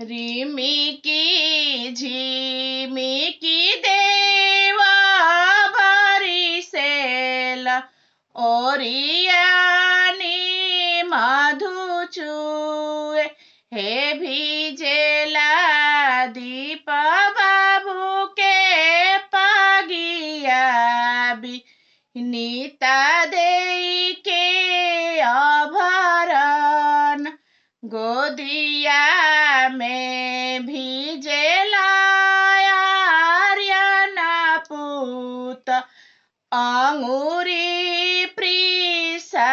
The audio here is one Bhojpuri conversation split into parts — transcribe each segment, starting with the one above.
रिमिकी झिमिकी देवा भरिसेल ओरियानी मधु चुए हे भिजेला दीप बाबू के पागिया नीता दे के अभरण गोदिया में भिजेला आर्यना पूत अंगूरी प्रीसा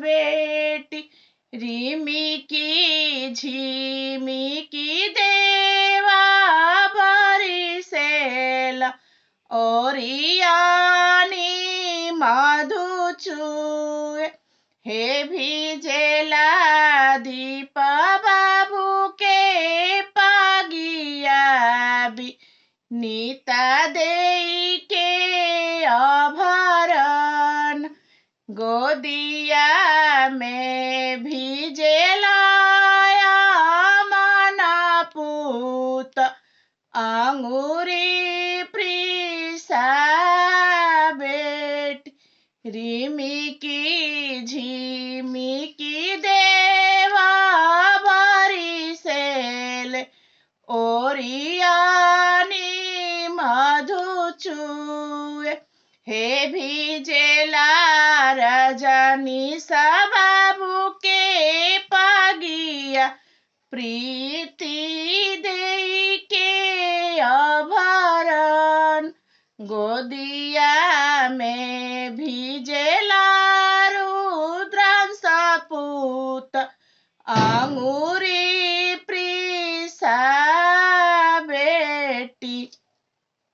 बेटी रिमिकी झिमिकी देवा भरिसेल ओरियानी मधु चुए हे भिजेला दीप बाबू के पागिया नीता दे के अभरण गोदिया में भिजेला मना पूत अंगूरी प्रीसा बेटी रिमिकी झिमिकी देवा भरिसेल ओरियानी मधु चुए हे भिजेला रजनी बाबू के पागिया प्रीति दे के अभरण गोदिया में भिजेला रुद्रांश पूत अंगूरी प्रीसा बेटी।